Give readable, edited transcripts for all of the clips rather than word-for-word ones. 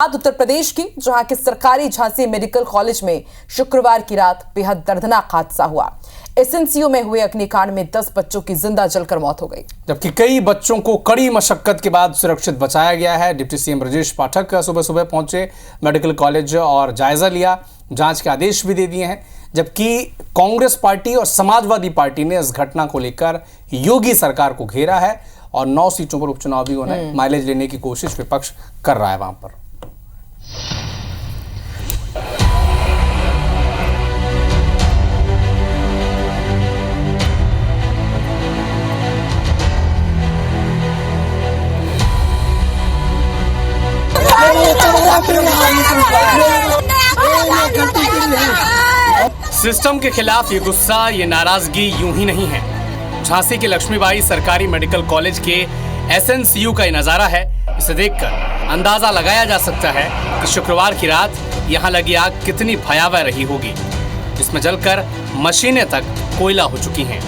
उत्तर प्रदेश की, जहां के सरकारी झांसी मेडिकल कॉलेज में शुक्रवार की रात बेहद दर्दनाक हादसा हुआ। एसएनसीयू में हुए अग्निकांड में 10 बच्चों की जिंदा जलकर मौत हो गई, जबकि कई बच्चों को कड़ी मशक्कत के बाद सुरक्षित बचाया गया है। डिप्टी सीएम ब्रजेश पाठक सुबह सुबह पहुंचे मेडिकल कॉलेज और जायजा लिया, जांच के आदेश भी दे दिए हैं। जबकि कांग्रेस पार्टी और समाजवादी पार्टी ने इस घटना को लेकर योगी सरकार को घेरा है और 9 सीटों पर उपचुनाव भी होना है। माइलेज लेने की कोशिश विपक्ष कर रहा है वहां पर। सिस्टम के खिलाफ ये गुस्सा, ये नाराजगी यूं ही नहीं है। झांसी के लक्ष्मीबाई सरकारी मेडिकल कॉलेज के एसएनसीयू का ये नजारा है। इसे देखकर अंदाजा लगाया जा सकता है कि शुक्रवार की रात यहां लगी आग कितनी भयावह रही होगी, जिसमें जलकर मशीनें तक कोयला हो चुकी हैं।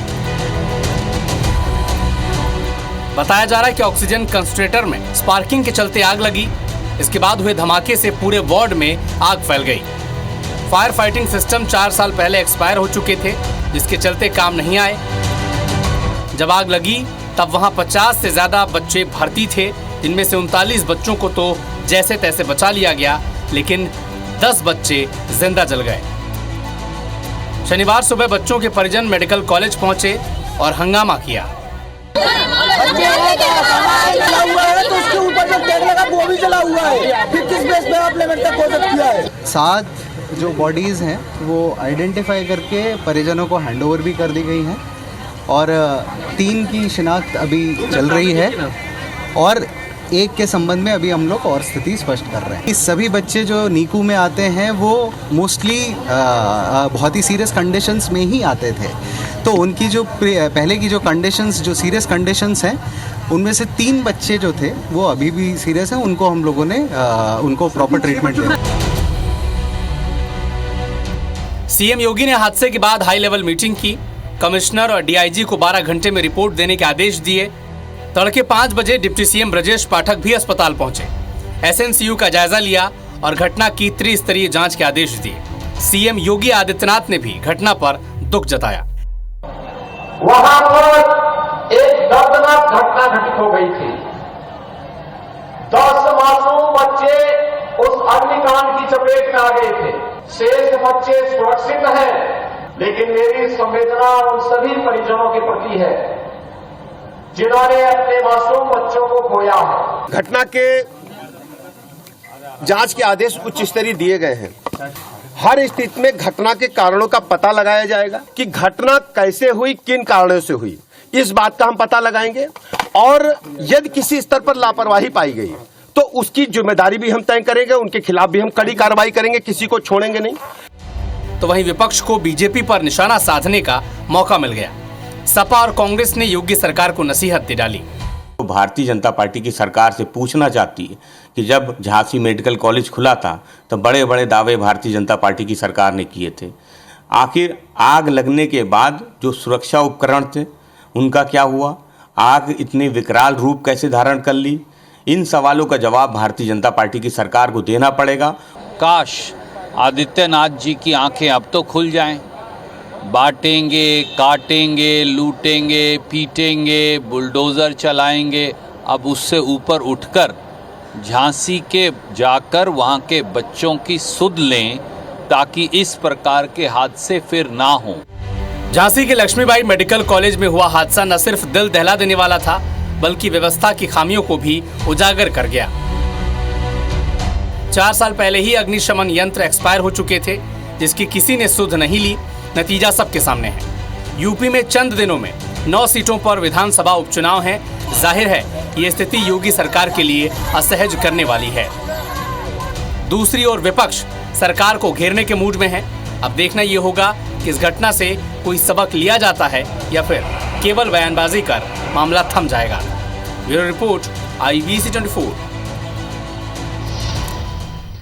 बताया जा रहा है कि ऑक्सीजन कंसंट्रेटर में स्पार्किंग के चलते आग लगी। इसके बाद हुए धमाके से पूरे वार्ड में आग फैल गई। फायर फाइटिंग सिस्टम 4 साल पहले एक्सपायर हो चुके थे, जिसके चलते काम नहीं आए। जब आग लगी तब वहां 50 से ज्यादा बच्चे भर्ती थे, जिनमें से 39 बच्चों को तो जैसे तैसे बचा लिया गया, लेकिन 10 बच्चे जिंदा जल गए। शनिवार सुबह बच्चों के परिजन मेडिकल कॉलेज पहुंचे और हंगामा किया। सात जो बॉडीज़ हैं वो आइडेंटिफाई करके परिजनों को हैंडओवर भी कर दी गई हैं और 3 की शिनाख्त अभी चल रही है और 1 के संबंध में अभी हम लोग और स्थिति स्पष्ट कर रहे हैं। इस सभी बच्चे जो नीकू में आते हैं वो मोस्टली बहुत ही सीरियस कंडीशंस में ही आते थे, तो उनकी जो पहले की जो कंडीशंस, जो सीरियस कंडीशंस हैं, उनमें से 3 बच्चे जो थे वो अभी भी सीरियस हैं। उनको हम लोगों ने उनको प्रॉपर ट्रीटमेंट दिया। सीएम योगी ने हादसे के बाद हाई लेवल मीटिंग की। कमिश्नर और डीआईजी को 12 घंटे में रिपोर्ट देने के आदेश दिए। तड़के 5 बजे डिप्टी सीएम ब्रजेश पाठक भी अस्पताल पहुंचे, एसएनसीयू का जायजा लिया और घटना की त्रिस्तरीय जांच के आदेश दिए। सीएम योगी आदित्यनाथ ने भी घटना पर दुख जताया। वहां पर एक दर्दनाक घटना घटित हो गई थी। 10 मासूम बच्चे उस अग्निकांड की चपेट में आ गए थे। शेष बच्चे सुरक्षित हैं, लेकिन मेरी संवेदना उन सभी परिजनों के प्रति है जिन्होंने अपने मासूम बच्चों को खोया है। घटना के जांच के आदेश उच्च स्तरीय दिए गए हैं। हर स्थिति में घटना के कारणों का पता लगाया जाएगा कि घटना कैसे हुई, किन कारणों से हुई, इस बात का हम पता लगाएंगे और यदि किसी स्तर पर लापरवाही पाई गई तो उसकी जिम्मेदारी भी हम तय करेंगे, उनके खिलाफ भी हम कड़ी कार्रवाई करेंगे, किसी को छोड़ेंगे नहीं। तो वहीं विपक्ष को बीजेपी पर निशाना साधने का मौका मिल गया। सपा और कांग्रेस ने योगी सरकार को नसीहत दे डाली। भारतीय जनता पार्टी की सरकार से पूछना चाहती है कि जब झांसी मेडिकल कॉलेज खुला था तो बड़े बड़े दावे भारतीय जनता पार्टी की सरकार ने किए थे। आखिर आग लगने के बाद जो सुरक्षा उपकरण थे उनका क्या हुआ? आग इतने विकराल रूप कैसे धारण कर ली? इन सवालों का जवाब भारतीय जनता पार्टी की सरकार को देना पड़ेगा। काश आदित्यनाथ जी की आंखें अब तो खुल जाएं। बांटेंगे, काटेंगे, लूटेंगे, पीटेंगे, बुलडोज़र चलाएंगे, अब उससे ऊपर उठकर झांसी के जाकर वहाँ के बच्चों की सुध लें ताकि इस प्रकार के हादसे फिर ना हों। झांसी के लक्ष्मीबाई मेडिकल कॉलेज में हुआ हादसा न सिर्फ दिल दहला देने वाला था, बल्कि व्यवस्था की खामियों को भी उजागर कर गया। 4 साल पहले ही अग्निशमन यंत्र एक्सपायर हो चुके थे, जिसकी किसी ने सुध नहीं ली। नतीजा सबके सामने है। यूपी में चंद दिनों में 9 सीटों पर विधानसभा उपचुनाव हैं। जाहिर है ये स्थिति योगी सरकार के लिए असहज करने वाली है। दूसरी ओर विपक्ष सरकार को घेरने के मूड में है। अब देखना ये होगा कि इस घटना से कोई सबक लिया जाता है या फिर केवल बयानबाजी कर मामला थम जाएगा। Bureau report, IBC 24।